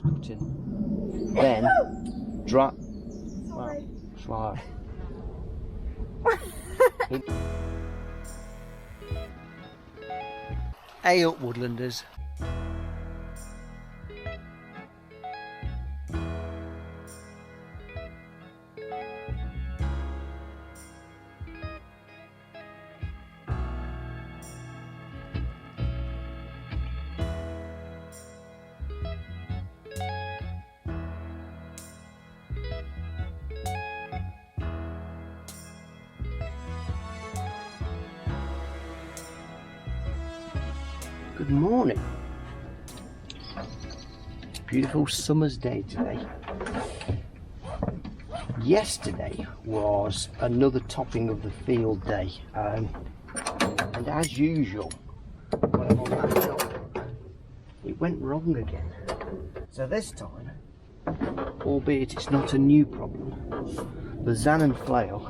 cross-cutting. Then drop. Sorry. Wow, Ayup Woodlanders. Good morning. Beautiful summer's day today. Yesterday was another topping of the field day, and as usual, when I'm on that job, it went wrong again. So this time, albeit it's not a new problem, the Xanon flail,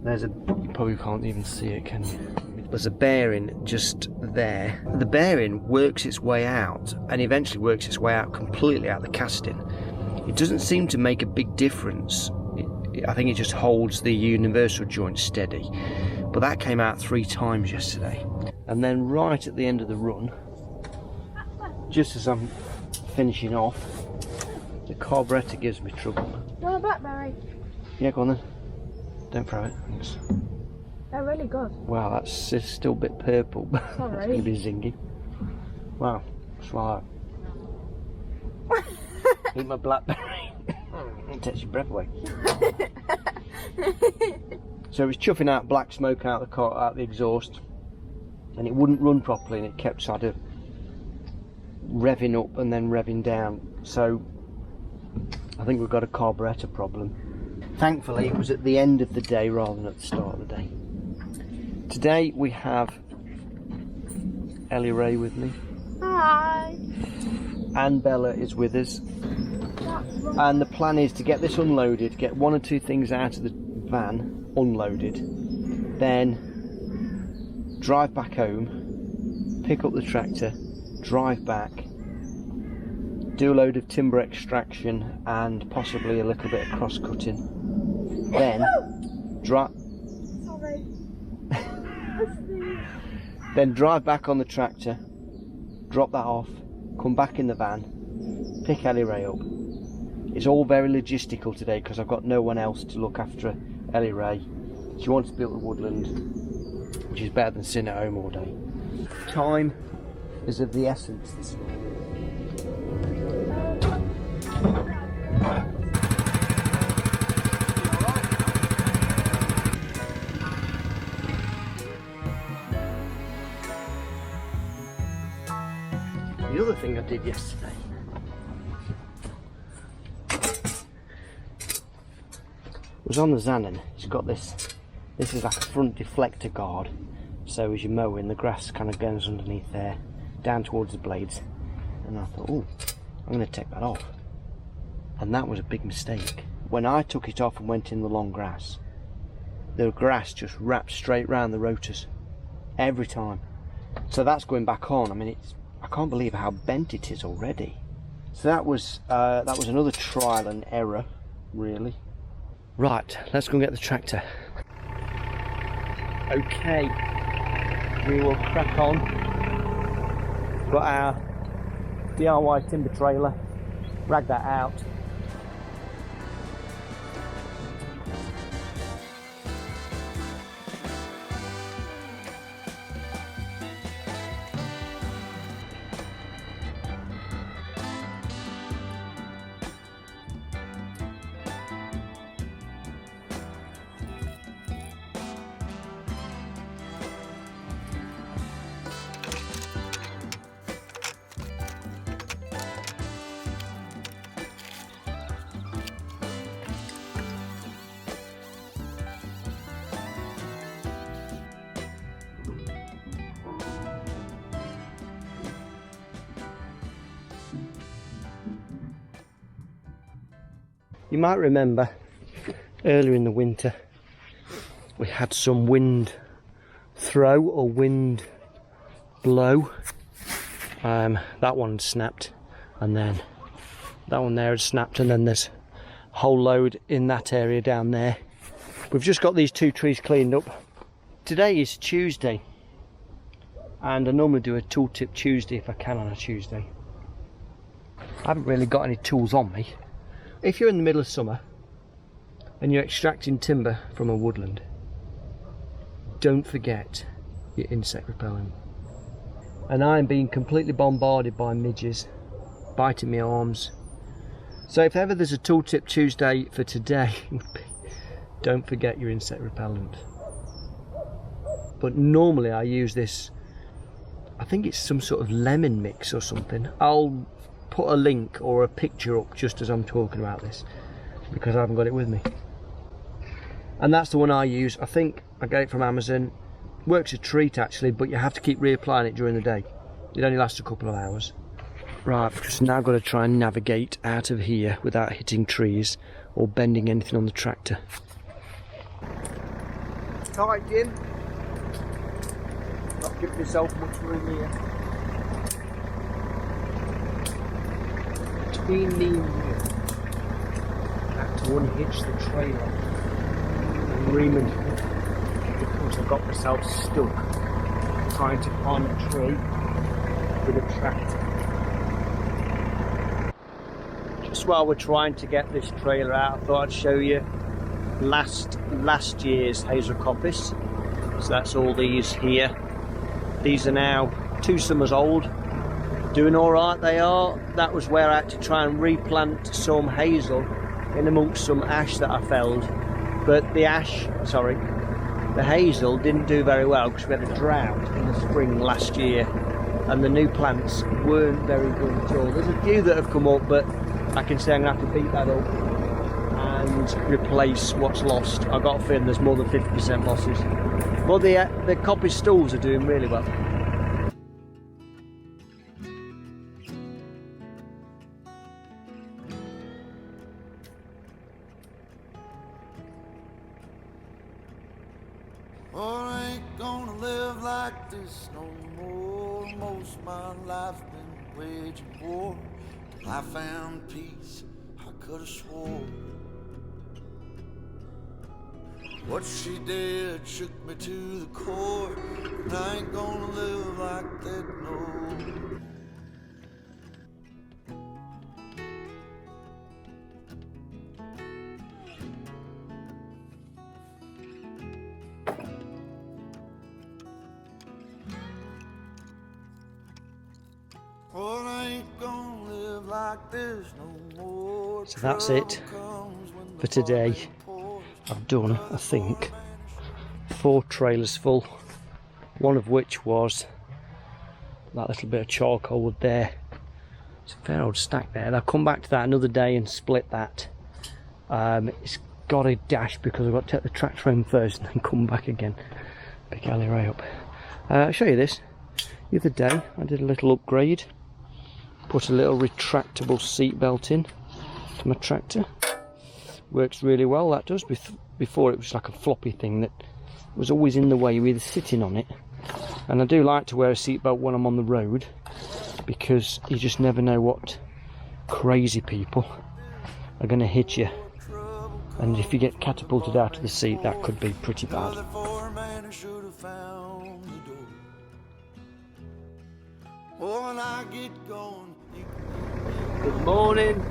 you probably can't even see it, can you? There's a bearing just there. The bearing works its way out and eventually works its way out completely out of the casting. It doesn't seem to make a big difference. I think it just holds the universal joint steady. But that came out 3 times yesterday. And then right at the end of the run, just as I'm finishing off, the carburettor gives me trouble. Do you want a blackberry? Yeah, go on then. Don't throw it, thanks. They're really good. Wow, that's still a bit purple. Sorry. It's going to be zingy. Wow, swallow. Eat my blackberry. It takes your breath away. So it was chuffing out black smoke out the exhaust, and it wouldn't run properly, and it kept sort of revving up and then revving down. So I think we've got a carburettor problem. Thankfully, it was at the end of the day rather than at the start of the day. Today we have Ellie Ray with me. Hi. And Bella is with us. And the plan is to get this unloaded, get 1 or 2 things out of the van unloaded, then drive back home, pick up the tractor, drive back, do a load of timber extraction and possibly a little bit of cross-cutting. Then Sorry. Then drive back on the tractor, drop that off, come back in the van, pick Ellie Ray up. It's all very logistical today because I've got no one else to look after Ellie Ray. She wants to be at the woodland, which is better than sitting at home all day. Time is of the essence this morning. The other thing I did yesterday was on the Xanon. It's got this is like a front deflector guard, so as you're mowing, the grass kind of goes underneath there, down towards the blades, and I thought, oh, I'm going to take that off. And that was a big mistake. When I took it off and went in the long grass, the grass just wrapped straight round the rotors every time. So that's going back on. I mean, I can't believe how bent it is already. So that was another trial and error, really. Right, let's go and get the tractor. Okay, we will crack on. Got our DIY timber trailer, drag that out. You might remember earlier in the winter we had some wind throw or wind blow. That one snapped, and then That one there had snapped, and then there's a whole load in that area down there. We've just got these 2 trees cleaned up. Today is Tuesday, and I normally do a ToolTip Tuesday if I can on a Tuesday. I haven't really got any tools on me. If you're in the middle of summer and you're extracting timber from a woodland, don't forget your insect repellent. And I'm being completely bombarded by midges biting my arms. So if ever there's a ToolTip Tuesday for today, don't forget your insect repellent. But normally I use this, I think it's some sort of lemon mix or something. I'll put a link or a picture up just as I'm talking about this, because I haven't got it with me. And that's the one I use. I think I get it from Amazon. Works a treat actually, but you have to keep reapplying it during the day. It only lasts a couple of hours. Right, I've just now got to try and navigate out of here without hitting trees or bending anything on the tractor. Tight, Jim. Not giving myself much room here. Between me and you, I have to unhitch the trailer and ream it, because I've got myself stuck trying to climb a tree with a tractor. Just while we're trying to get this trailer out, I thought I'd show you last year's hazel coppice. So that's all these here. These are now 2 summers old. Doing alright they are. That was where I had to try and replant some hazel in amongst some ash that I felled. But the hazel didn't do very well because we had a drought in the spring last year, and the new plants weren't very good at all. There's a few that have come up, but I can say I'm going to have to beat that up and replace what's lost. I've got a feeling there's more than 50% losses. But the Coppice stalls are doing really well. Oh, I ain't gonna live like this no more. Most of my life been waging war. Till I found peace, I could have swore. What she did shook me to the core. And I ain't gonna live like that no. Well, I ain't gonna live like this no more. So that's it for today. I've done, I think, 4 trailers full, one of which was that little bit of charcoal wood there. It's a fair old stack there. I'll come back to that another day and split that. It's got a dash because I've got to take the tractor home first and then come back again. Pick Ellie right up. I'll show you this. The other day I did a little upgrade. Put a little retractable seat belt in to my tractor. Works really well, that does. Before it was like a floppy thing that was always in the way with sitting on it. And I do like to wear a seat belt when I'm on the road, because you just never know what crazy people are going to hit you. And if you get catapulted out of the seat, that could be pretty bad. Good morning.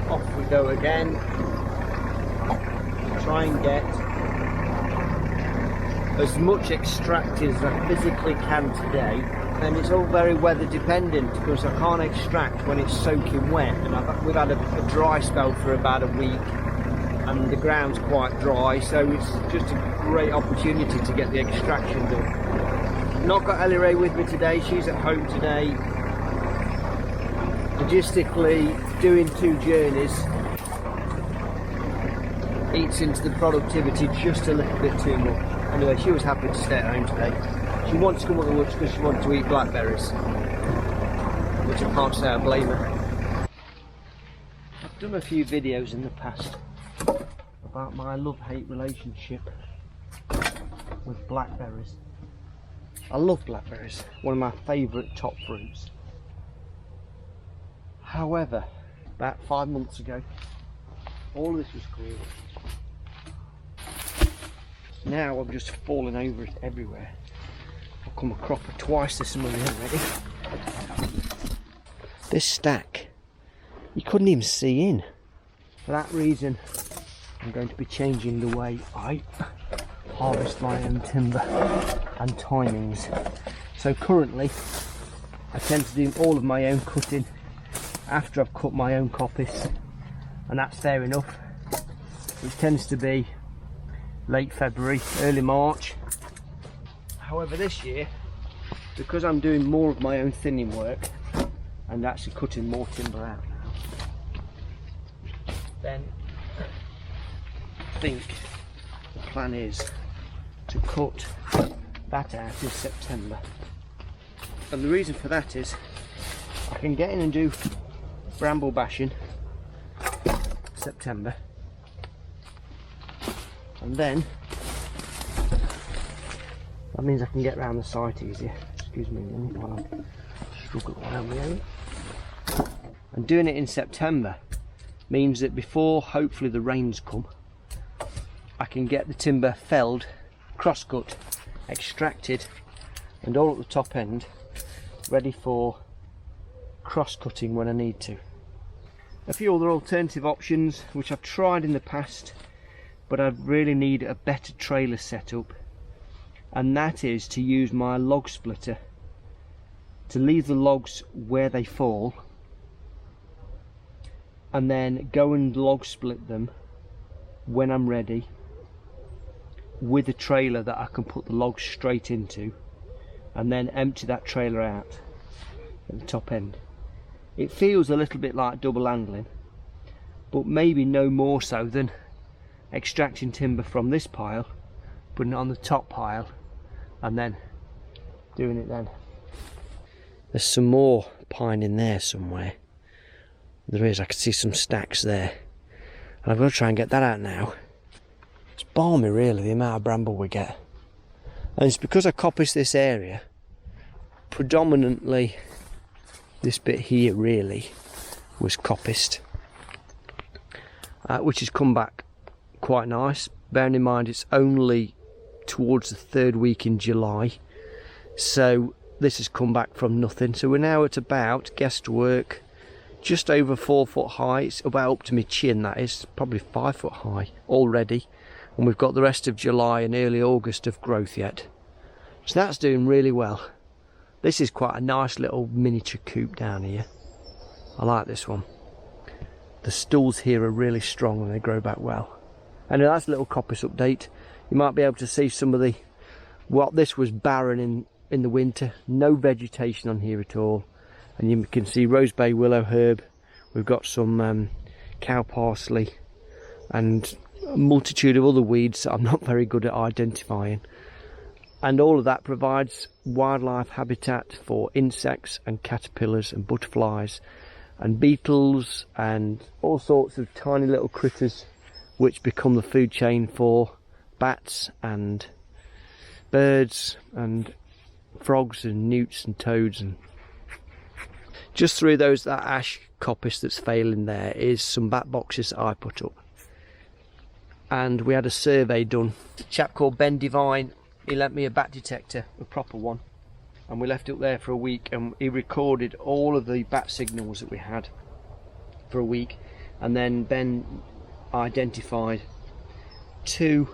Off we go again. Try and get as much extracted as I physically can today. And it's all very weather dependent, because I can't extract when it's soaking wet. And we've had a dry spell for about a week, and the ground's quite dry, so it's just a great opportunity to get the extraction done. Not got Ellie Ray with me today. She's at home today. Logistically, doing 2 journeys eats into the productivity just a little bit too much. Anyway, she was happy to stay at home today. She wants to come up the woods because she wants to eat blackberries, which I can't say I blame her. I've done a few videos in the past about my love-hate relationship with blackberries. I love blackberries, one of my favourite top fruits. However, about 5 months ago. All of this was green. Now I'm just falling over it everywhere. I've come a cropper twice this morning already. This stack, you couldn't even see in. For that reason, I'm going to be changing the way I harvest my own timber and timings. So currently, I tend to do all of my own cutting after I've cut my own coppice, and that's fair enough. It tends to be late February, early March. However, this year, because I'm doing more of my own thinning work and actually cutting more timber out now, then I think the plan is to cut that out in September. And the reason for that is I can get in and do bramble bashing September, and then that means I can get around the site easier. Excuse me a minute while I'm struggling around my own. And doing it in September means that before hopefully the rains come, I can get the timber felled, cross-cut, extracted, and all at the top end ready for cross-cutting when I need to. A few other alternative options which I've tried in the past, but I really need a better trailer setup, and that is to use my log splitter to leave the logs where they fall and then go and log split them when I'm ready with a trailer that I can put the logs straight into, and then empty that trailer out at the top end. It feels a little bit like double angling, but maybe no more so than extracting timber from this pile, putting it on the top pile, and then doing it then. There's some more pine in there somewhere. There is, I can see some stacks there. And I've got to try and get that out now. It's balmy really, the amount of bramble we get. And it's because I coppiced this area, predominantly this bit here really was coppiced, which has come back quite nice. Bearing in mind it's only towards the 3rd week in July, so this has come back from nothing. So we're now at about, guesswork, just over 4 foot high. It's about up to my chin, that is, probably 5 foot high already, and we've got the rest of July and early August of growth yet, so that's doing really well. This is quite a nice little miniature coop down here. I like this one. The stools here are really strong and they grow back well. And that's a little coppice update. You might be able to see some of what this was barren in the winter. No vegetation on here at all. And you can see rose bay willow herb. We've got some cow parsley and a multitude of other weeds that I'm not very good at identifying. And all of that provides wildlife habitat for insects and caterpillars and butterflies and beetles and all sorts of tiny little critters which become the food chain for bats and birds and frogs and newts and toads. And just through that ash coppice that's failing there is some bat boxes that I put up. And we had a survey done. A chap called Ben Devine, he lent me a bat detector, a proper one, and we left it up there for a week, and he recorded all of the bat signals that we had for a week. And then Ben identified 2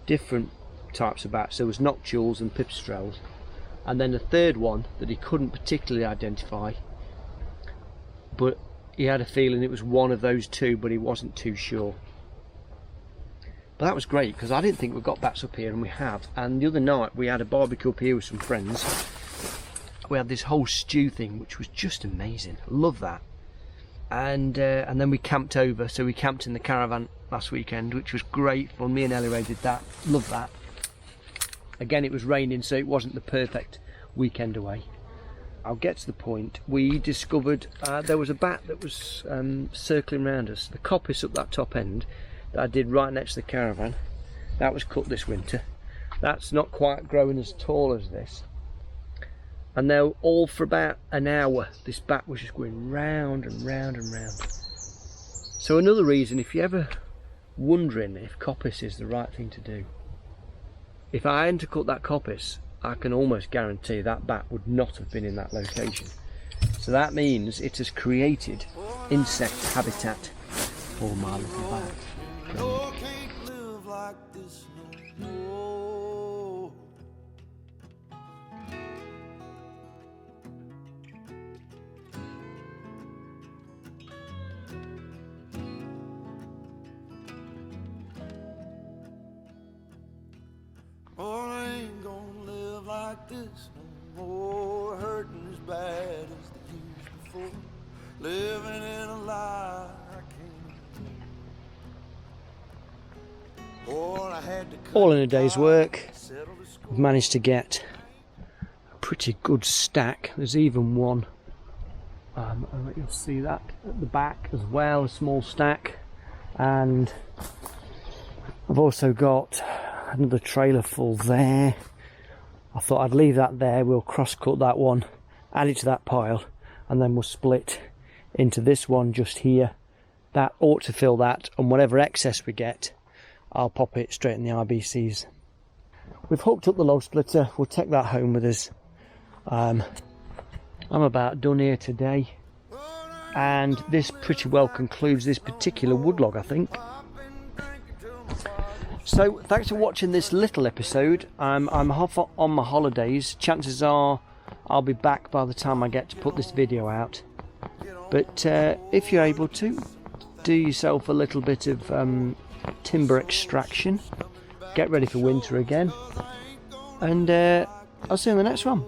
different types of bats. There was noctules and pipistrelles, and then a third one that he couldn't particularly identify, but he had a feeling it was one of those 2, but he wasn't too sure. But that was great, because I didn't think we got bats up here, and we have. And the other night we had a barbecue up here with some friends. We had this whole stew thing, which was just amazing. Love that. And then we camped over. So we camped in the caravan last weekend, which was great fun. Me and Ellie did that. Love that. Again, it was raining, so it wasn't the perfect weekend away. I'll get to the point. We discovered there was a bat that was circling around us. The coppice up that top end that I did right next to the caravan, that was cut this winter. That's not quite growing as tall as this, And now all for about an hour this bat was just going round and round and round. So another reason, if you're ever wondering if coppice is the right thing to do, if I hadn't to cut that coppice, I can almost guarantee that bat would not have been in that location. So that means it has created insect habitat for my little bat. No, I can't live like this no more. Oh, I ain't gonna live like this no more. Hurting as bad as the years before. Living in a lie I can't. All I had to All in a day's work, we've managed to get a pretty good stack. There's even one, you'll see that at the back as well, a small stack. And I've also got another trailer full there. I thought I'd leave that there, we'll cross cut that one, add it to that pile, and then we'll split into this one just here. That ought to fill that, and whatever excess we get, I'll pop it straight in the RBCs. We've hooked up the log splitter, we'll take that home with us. I'm about done here today, and this pretty well concludes this particular woodlog, I think. So thanks for watching this little episode. I'm off on my holidays. Chances are I'll be back by the time I get to put this video out. But if you're able to, do yourself a little bit of timber extraction. Get ready for winter again. And I'll see you in the next one.